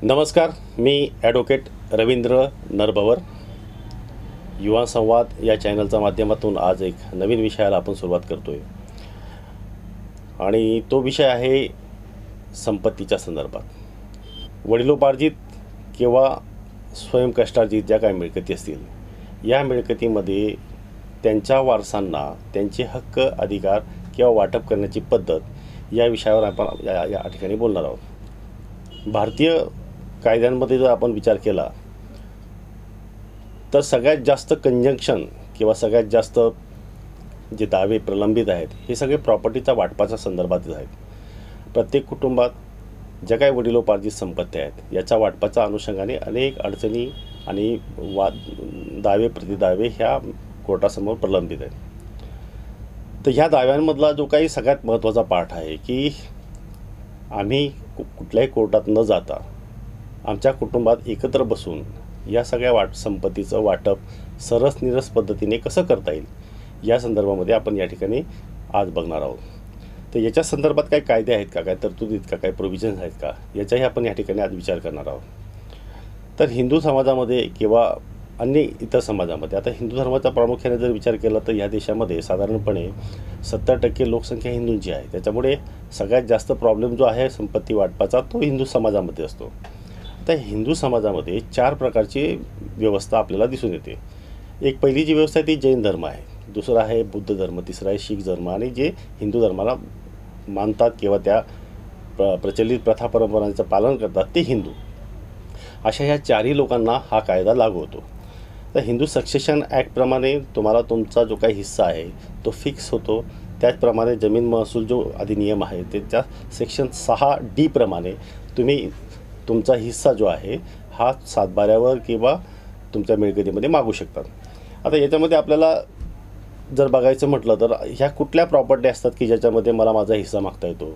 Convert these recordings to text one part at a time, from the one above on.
नमस्कार, मी ॲडव्होकेट रवींद्र नरभवर. युवा संवाद या चॅनलच्या माध्यमातून आज एक नवीन विषयाला आपण सुरुवात करतो आहे आणि तो विषय आहे संपत्तीच्या संदर्भात. वडिलोपार्जित किंवा स्वयंकष्टार्जित ज्या काही मिळकती असतील या मिळकतीमध्ये त्यांच्या वारसांना त्यांचे हक्क, अधिकार किंवा वाटप करण्याची पद्धत या विषयावर आपण या ठिकाणी बोलणार आहोत. भारतीय कायद्यांमध्ये जर आपण विचार केला तर सगळ्यात जास्त कंजंक्शन किंवा सगळ्यात जास्त जे दावे प्रलंबित आहेत हे सगळे प्रॉपर्टीच्या वाटपाच्या संदर्भातच आहेत. प्रत्येक कुटुंबात ज्या काही वडिलोपार्जित संपत्ती आहेत याच्या वाटपाच्या अनुषंगाने अनेक अडचणी आणि दावे प्रतिदावे ह्या कोर्टासमोर प्रलंबित आहेत. तर ह्या दाव्यांमधला जो काही सगळ्यात महत्त्वाचा पार्ट आहे की आम्ही कुठल्याही कोर्टात न जाता आमच्या कुटुंबात एकत्र बसून या सगळ्या संपत्तीचं वाटप सरसनिरस पद्धतीने कसं करता येईल या संदर्भामध्ये आपण या ठिकाणी आज बघणार आहोत. तर याच्या संदर्भात काही कायदे आहेत का, काय तरतुदी आहेत का, काही प्रोव्हिजन्स आहेत का, याचाही आपण या ठिकाणी आज विचार करणार आहोत. तर हिंदू समाजामध्ये किंवा अन्य इतर समाजामध्ये, आता हिंदू धर्माचा प्रामुख्याने जर विचार केला तर या देशामध्ये साधारणपणे 70% लोकसंख्या हिंदूंची आहे. त्याच्यामुळे सगळ्यात जास्त प्रॉब्लेम जो आहे संपत्ती वाटपाचा तो हिंदू समाजामध्ये असतो. आता हिंदू समाजामध्ये 4 प्रकारची व्यवस्था आपल्याला दिसून येते. एक पहिली जी व्यवस्था आहे ती जैन धर्म आहे, दुसरा आहे बुद्ध धर्म, तिसरा आहे शीख धर्म आणि जे हिंदू धर्माला मानतात किंवा त्या प्रचलित प्रथा परंपरांचं पालन करतात ते हिंदू. अशा ह्या 4ही लोकांना हा कायदा लागू होतो. तर हिंदू सक्सेशन ॲक्टप्रमाणे तुम्हाला तुमचा जो काही हिस्सा आहे तो फिक्स होतो. त्याचप्रमाणे जमीन महसूल जो अधिनियम आहे त्याच्या सेक्शन 6D प्रमाणे तुम्ही तुमचा हिस्सा जो आहे हा सातबाऱ्यावर किंवा तुमच्या मिळकतीमध्ये मागू शकतात. आता याच्यामध्ये आपल्याला जर बघायचं म्हटलं तर ह्या कुठल्या प्रॉपर्टी असतात की ज्याच्यामध्ये मला माझा हिस्सा मागता येतो.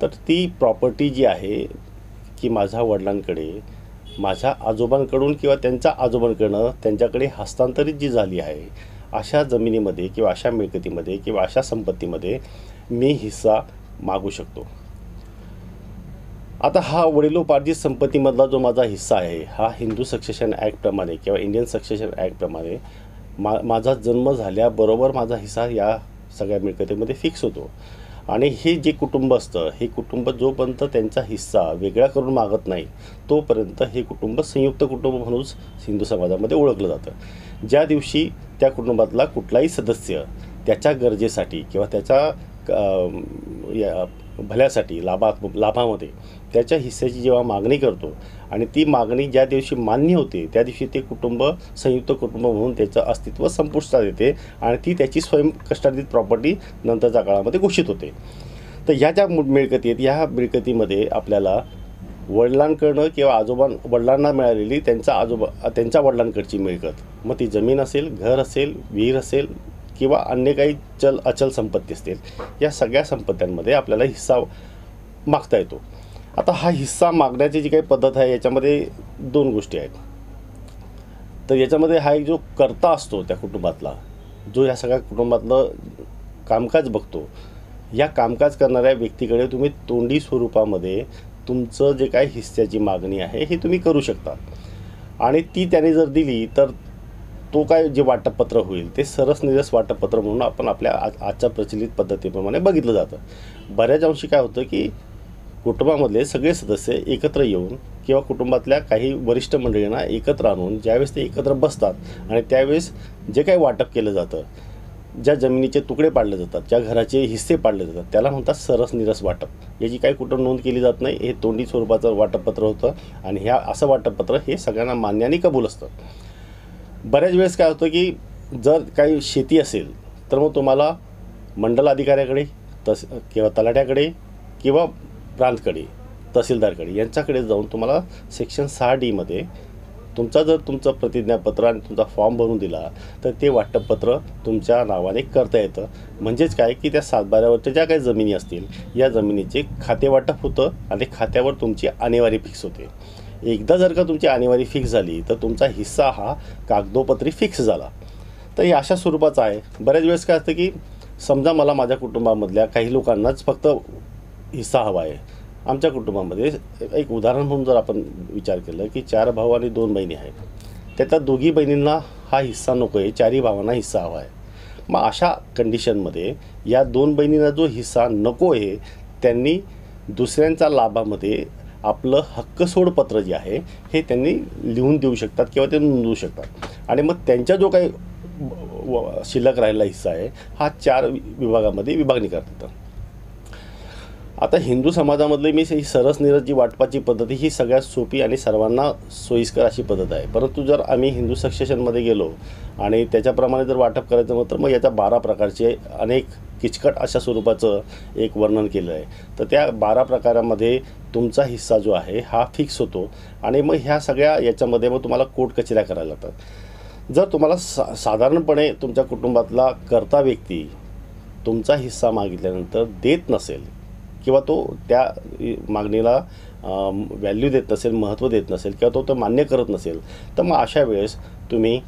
तर ती प्रॉपर्टी जी आहे की माझ्या वडिलांकडे माझ्या आजोबांकडून किंवा त्यांच्या आजोबांकडनं त्यांच्याकडे हस्तांतरित जी झाली आहे अशा जमिनीमध्ये किंवा अशा मिळकतीमध्ये किंवा अशा संपत्तीमध्ये मी हिस्सा मागू शकतो. आता हा वडिलोपार्जित संपत्तीमधला जो माझा हिस्सा आहे हा हिंदू सक्सेशन ॲक्टप्रमाणे किंवा इंडियन सक्सेशन ॲक्टप्रमाणे माझा जन्म झाल्याबरोबर माझा हिस्सा या सगळ्या मिळकतीमध्ये फिक्स होतो. आणि हे जे कुटुंब असतं हे कुटुंब जोपर्यंत त्यांचा हिस्सा वेगळा करून मागत नाही तोपर्यंत हे कुटुंब संयुक्त कुटुंब म्हणून हिंदू समाजामध्ये ओळखलं जातं. ज्या दिवशी त्या कुटुंबातला कुठलाही सदस्य त्याच्या गरजेसाठी किंवा त्याच्या भल्यासाठी लाभामध्ये त्याच्या हिस्स्याची जेव्हा मागणी करतो आणि ती मागणी ज्या दिवशी मान्य होते त्या दिवशी ते कुटुंब संयुक्त कुटुंब म्हणून त्याचं अस्तित्व संपुष्टात येते आणि ती त्याची स्वयंकष्टार्जित प्रॉपर्टी नंतरच्या काळामध्ये घोषित होते. तर ह्या ज्या मिळकती आहेत ह्या मिळकतीमध्ये आपल्याला वडिलांकडनं किंवा वडिलांना मिळालेली त्यांच्या वडिलांकडची मिळकत, मग ती जमीन असेल, घर असेल, विहीर असेल किंवा अन्य काही अचल संपत्ती असतील, या सगळ्या संपत्त्यांमध्ये आपल्याला हिस्सा मागता येतो. आता हा हिस्सा मागण्याची जी काही पद्धत आहे याच्यामध्ये 2 गोष्टी आहेत. तर याच्यामध्ये हा एक जो कर्ता असतो त्या कुटुंबातला, जो या सगळ्या कुटुंबातलं कामकाज बघतो, या कामकाज करणाऱ्या व्यक्तीकडे तुम्ही तोंडी स्वरूपामध्ये तुमचं जे काही हिस्स्याची मागणी आहे हे तुम्ही करू शकता. आणि ती त्याने जर दिली तर तो काय जे वाटपपत्र होईल ते सरसनिरस वाटपपत्र म्हणून आपण आपल्या आजच्या प्रचलित पद्धतीप्रमाणे बघितलं जातं. बऱ्याच अंशी काय होतं की कुटुंबामधले सगळे सदस्य एकत्र येऊन किंवा कुटुंबातल्या काही वरिष्ठ मंडळींना एकत्र आणून ज्यावेळेस ते एकत्र बसतात आणि त्यावेळेस जे काही वाटप केलं जातं, ज्या जमिनीचे तुकडे पाडले जातात, ज्या घराचे हिस्से पाडले जातात त्याला म्हणतात सरसनिरस वाटप. याची काही कुठं नोंद केली जात नाही. हे तोंडी स्वरूपाचं वाटपपत्र होतं आणि ह्या असं वाटपपत्र हे सगळ्यांना मान्य आणि कबूल असतं. बऱ्याच वेळेस काय होतं की जर काही शेती असेल तर मग तुम्हाला मंडल अधिकाऱ्याकडे किंवा तलाठ्याकडे किंवा प्रांतकडे, तहसीलदारकडे यांच्याकडे जाऊन तुम्हाला सेक्शन 6D तुमचं प्रतिज्ञापत्र आणि तुमचा फॉर्म भरून दिला तर ते वाटपपत्र तुमच्या नावाने करता येतं. म्हणजेच काय की त्या सातबाऱ्यावरच्या ज्या काही जमिनी असतील या जमिनीचे खाते वाटप होतं आणि खात्यावर तुमची आणेवारी फिक्स होते. एकदा जर का तुमची आणेवारी फिक्स झाली तर तुमचा हिस्सा हा कागदोपत्री फिक्स झाला. तर हे अशा स्वरूपाचं आहे. बऱ्याच वेळेस काय असतं की समजा मला माझ्या कुटुंबामधल्या काही लोकांनाच फक्त हिस्सा हवा आहे आमच्या कुटुंबामध्ये एक उदाहरण म्हणून जर आपण विचार केला की 4 भाऊ आणि 2 बहिणी आहेत, त्यातल्या दोघी बहिणींना हा हिस्सा नको आहे, 4ही भावांना हिस्सा हवा आहे. मग अशा कंडिशनमध्ये या 2 बहिणींना जो हिस्सा नको आहे त्यांनी दुसऱ्यांच्या लाभामध्ये आपलं हक्कसोड पत्र जे आहे हे त्यांनी लिहून देऊ शकतात किंवा ते नोंदवू शकतात. आणि मग त्यांच्या जो काही शिल्लक राहिलेला हिस्सा आहे हा 4 विभागामध्ये विभागणी करतात. आता हिंदू समाजामधली मी ही सरसनिरस जी वाटपाची पद्धत ही सगळ्यात सोपी आणि सर्वांना सोयीस्कर अशी पद्धत आहे. परंतु जर आम्ही हिंदू सक्सेशनमध्ये गेलो आणि त्याच्याप्रमाणे जर वाटप करायचं म्हटलं तर मग याच्या 12 प्रकारचे अनेक किचकट अशा स्वरूपाचं एक वर्णन केलं आहे. तर त्या 12 प्रकारामध्ये तुमचा हिस्सा जो आहे हा फिक्स होतो आणि मग ह्या सगळ्या याच्यामध्ये मग तुम्हाला कोर्ट कचऱ्या करायला लागतात. जर तुम्हाला साधारणपणे तुमच्या कुटुंबातला कर्ता व्यक्ती तुमचा हिस्सा मागितल्यानंतर देत नसेल किंवा तो त्या मागणीला व्हॅल्यू देत नसेल, महत्त्व देत नसेल किंवा तो मान्य करत नसेल, तर मग अशा वेळेस तुम्ही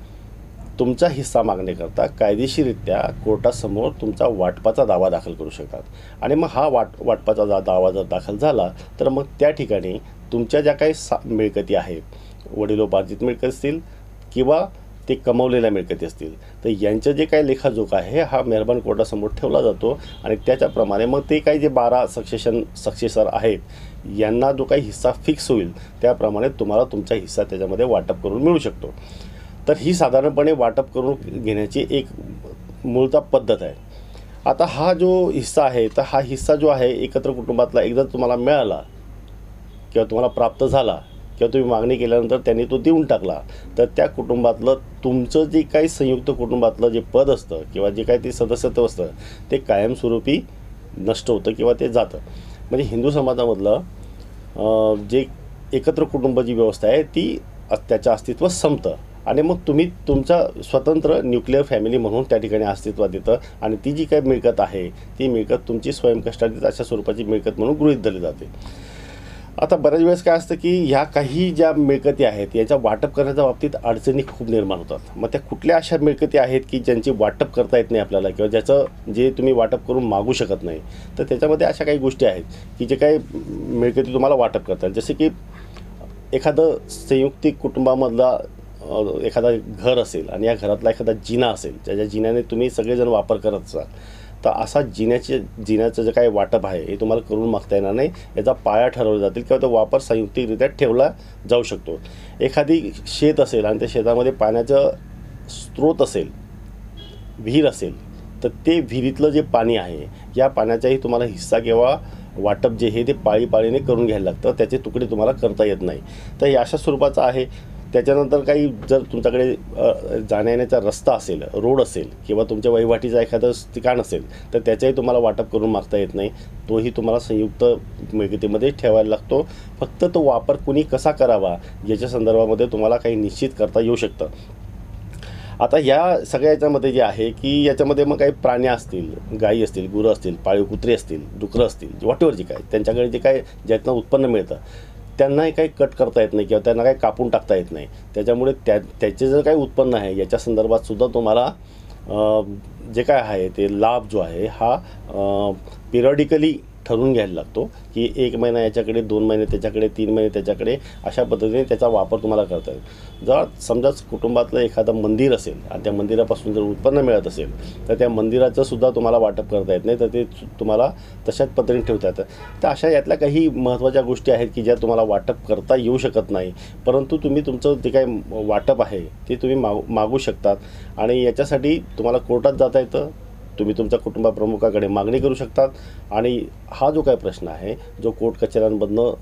तुमचा हिस्सा मागण्याकरता कायदेशीररित्या कोर्टासमोर तुमचा वाटपाचा दावा दाखल करू शकतात. आणि मग हा वाटपाचा दावा जर दाखल झाला तर मग त्या ठिकाणी तुमच्या ज्या काही मिळकती आहेत, वडिलोपार्जित मिळकत असतील किंवा ते कमवलेल्या मिळकती असतील, तर यांचं जे काही लेखाजोखा आहे हा मेहरबान कोर्टासमोर ठेवला जातो. आणि त्याच्याप्रमाणे मग ते काही जे 12 सक्सेसर आहेत यांना जो काही हिस्सा फिक्स होईल त्याप्रमाणे तुम्हाला तुमचा हिस्सा त्याच्यामध्ये वाटप करून मिळू शकतो. तर ही साधारणपणे वाटप करून घेण्याची एक मूळतः पद्धत आहे. आता हा जो हिस्सा आहे तर हा हिस्सा जो आहे एकत्र कुटुंबातला एकदा तुम्हाला मिळाला किंवा तुम्हाला प्राप्त झाला किंवा तुम्ही मागणी केल्यानंतर त्यांनी तो देऊन टाकला, तर त्या कुटुंबातलं तुमचं जे काही संयुक्त कुटुंबातलं जे पद असतं किंवा जे काही ते सदस्यत्व असतं ते कायमस्वरूपी नष्ट होतं किंवा ते जातं. म्हणजे हिंदू समाजामधलं जे एकत्र कुटुंब जी व्यवस्था आहे ती त्याचं अस्तित्व संपतं आणि मग तुम्ही तुमचा स्वतंत्र न्यूक्लिअर फॅमिली म्हणून त्या ठिकाणी अस्तित्वात येतं आणि ती जी काही मिळकत आहे ती मिळकत तुमची स्वयंकष्टार्जित अशा स्वरूपाची मिळकत म्हणून गृहीत धरली जाते. आता बऱ्याच वेळेस काय असतं की ह्या काही ज्या मिळकती आहेत याच्या वाटप करण्याच्या बाबतीत अडचणी खूप निर्माण होतात. मग त्या कुठल्या अशा मिळकती आहेत की ज्यांची वाटप करता येत नाही आपल्याला किंवा ज्याचं जे तुम्ही वाटप करून मागू शकत नाही, तर त्याच्यामध्ये अशा काही गोष्टी आहेत की जे काही मिळकती तुम्हाला वाटप करतात. जसे की एखादं संयुक्तिक कुटुंबामधला एखादा घर असेल आणि या घरातला एखादा जिना असेल ज्याच्या जिन्याने तुम्ही सगळेजण वापर करत असाल, तर असा जिन्याचं जे काही वाटप आहे हे तुम्हाला करून मागता येणार नाही. याचा पाया ठरवले जातील किंवा तो वापर संयुक्तिकरित्या ठेवला जाऊ शकतो. एखादी शेत असेल आणि त्या शेतामध्ये पाण्याचं स्रोत असेल, विहीर असेल, तर ते विहिरीतलं जे पाणी आहे या पाण्याचाही तुम्हाला हिस्सा किंवा वाटप जे हे ते पाळीपाळीने करून घ्यायला लागतं, त्याचे तुकडे तुम्हाला करता येत नाही. तर हे अशा स्वरूपाचं आहे. त्याच्यानंतर काही जर तुमच्याकडे जाण्या येण्याचा रस्ता असेल, रोड असेल किंवा तुमच्या वहिवाटीचं एखादं ठिकाण असेल तर त्याचंही तुम्हाला वाटप करून मागता येत नाही. तोही तुम्हाला संयुक्त मिळकतीमध्ये ठेवायला लागतो. फक्त तो वापर कुणी कसा करावा याच्या संदर्भामध्ये तुम्हाला काही निश्चित करता येऊ शकतं. आता ह्या सगळ्या याच्यामध्ये जे आहे की याच्यामध्ये मग काही प्राणी असतील, गायी असतील, गुरं असतील, पाळीव कुत्रे असतील, डुकरं असतील, वॉटेवर जे काय त्यांच्याकडे जे काय ज्यातनं उत्पन्न मिळतं त्यांनाही काही कट करता येत नाही किंवा त्यांना काही कापून टाकता येत नाही. त्याच्यामुळे त्याचे जर काही उत्पन्न आहे याच्या संदर्भात सुद्धा तुम्हाला जे काय आहे ते लाभ जो आहे हा पिरियडिकली ठरवून घ्यायला लागतो की 1 महिना याच्याकडे, 2 महिने त्याच्याकडे, 3 महिने त्याच्याकडे, अशा पद्धतीने त्याचा वापर तुम्हाला करता येईल. जर समजा कुटुंबातलं एखादं मंदिर असेल आणि त्या मंदिरापासून जर उत्पन्न मिळत असेल तर त्या मंदिराचं सुद्धा तुम्हाला वाटप करता येत नाही, तर ते तुम्हाला तशाच पद्धतीने ठेवता येतं. तर अशा यातल्या काही महत्त्वाच्या गोष्टी आहेत की ज्या तुम्हाला वाटप करता येऊ शकत नाही, परंतु तुम्ही तुमचं जे काही वाटप आहे ते तुम्ही मागू शकतात. आणि याच्यासाठी तुम्हाला कोर्टात जाता येतं, तुम्ही तुमच्या कुटुंबाप्रमुखाकडे मागणी करू शकतात. आणि हा जो काही प्रश्न आहे जो कोर्ट कचेऱ्यांमधनं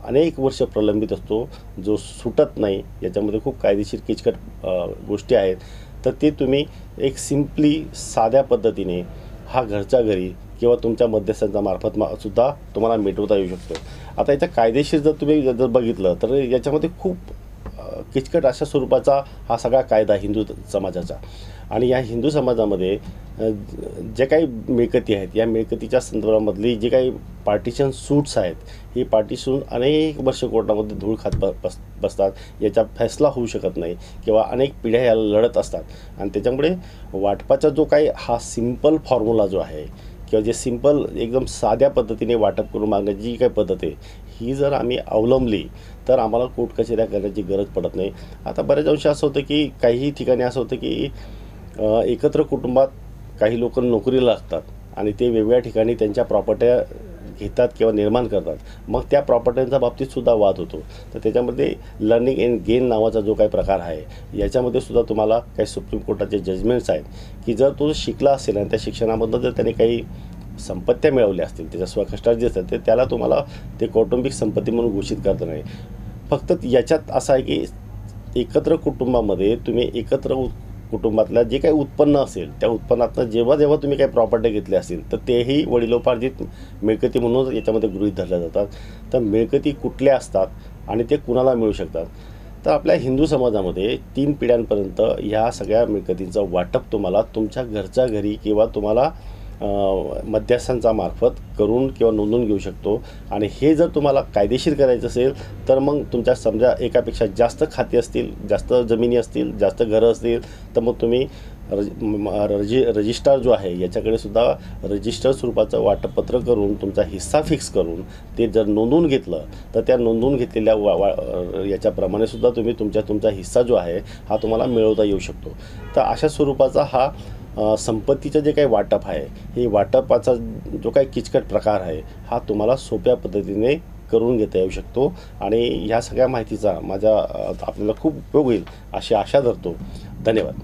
अनेक वर्ष प्रलंबित असतो, जो सुटत नाही, याच्यामध्ये खूप कायदेशीर किचकट गोष्टी आहेत, तर ते तुम्ही एक सिम्पली साध्या पद्धतीने हा घरच्या घरी किंवा तुमच्या मध्यस्थांच्या मार्फत सुद्धा तुम्हाला मिटवता येऊ शकतो. आता याच्या कायदेशीर जर तुम्ही जर बघितलं तर याच्यामध्ये खूप किचकट अशा स्वरूपाचा हा सगळा कायदा हिंदू समाजाचा. आणि या हिंदू समाजामध्ये जे काही मिळकती आहेत या मिळकतीच्या संदर्भामधली जी काही पार्टिशन सूट्स आहेत ही पार्टिशन अनेक वर्ष कोर्टामध्ये धूळ खात बसतात. याचा फैसला होऊ शकत नाही किंवा अनेक पिढ्या याला लढत असतात. आणि त्याच्यामुळे वाटपाचा जो काही हा सिम्पल फॉर्म्युला जो आहे किंवा जे सिंपल एकदम साध्या पद्धतीने वाटप करून मागण्याची जी काही पद्धत आहे ही जर आम्ही अवलंबली तर आम्हाला कोर्ट कचेऱ्या करण्याची गरज पडत नाही. आता बऱ्याच अंशी असं होतं की काही ठिकाणी असं होतं की एकत्र कुटुंबात काही लोक नोकरीला लागतात आणि ते वेगवेगळ्या ठिकाणी त्यांच्या प्रॉपर्ट्या घेतात किंवा निर्माण करतात. मग त्या प्रॉपर्ट्यांच्या बाबतीतसुद्धा वाद होतो. तर त्याच्यामध्ये लर्निंग अँड गेन नावाचा जो काही प्रकार आहे याच्यामध्ये सुद्धा तुम्हाला काही सुप्रीम कोर्टाचे जजमेंट्स आहेत की जर तो शिकला असेल आणि त्या शिक्षणामधून जर त्याने काही संपत्त्या मिळवल्या असतील त्याच्या स्वकष्टात जे असतात ते त्याला तुम्हाला ते कौटुंबिक संपत्ती म्हणून घोषित करता नाही. फक्त याच्यात असं आहे की एकत्र कुटुंबामध्ये तुम्ही एकत्र कुटुंबातलं जे काही उत्पन्न असेल त्या उत्पन्नातनं जेव्हा जेव्हा तुम्ही काही प्रॉपर्टी घेतल्या असतील तर तेही वडिलोपार्जित मिळकती म्हणून याच्यामध्ये गृहीत धरल्या जातात. तर मिळकती कुठल्या असतात आणि ते कुणाला मिळू शकतात. तर आपल्या हिंदू समाजामध्ये 3 पिढ्यांपर्यंत ह्या सगळ्या मिळकतींचं वाटप तुम्हाला तुमच्या घरच्या घरी किंवा तुम्हाला मध्यस्थांचा मार्फत करून किंवा नोंदवून घेऊ शकतो. आणि हे जर तुम्हाला कायदेशीर करायचं असेल तर मग तुमच्या समजा एकापेक्षा जास्त खाती असतील, जास्त जमिनी असतील, जास्त घरं असतील तर मग तुम्ही रजिस्ट्रार जो आहे याच्याकडे सुद्धा रजिस्टर स्वरूपाचं वाटपपत्र करून तुमचा हिस्सा फिक्स करून ते जर नोंदवून घेतलं तर त्या नोंदवून घेतलेल्या याच्याप्रमाणे सुद्धा तुम्ही तुमचा हिस्सा जो आहे हा तुम्हाला मिळवता येऊ शकतो. तर अशा स्वरूपाचा हा संपत्तीचं जे काही वाटप आहे हे वाटपाचा जो काही किचकट प्रकार आहे हा तुम्हाला सोप्या पद्धतीने करून घेता येऊ शकतो. आणि ह्या सगळ्या माहितीचा आपल्याला खूप उपयोग होईल अशी आशा धरतो. धन्यवाद.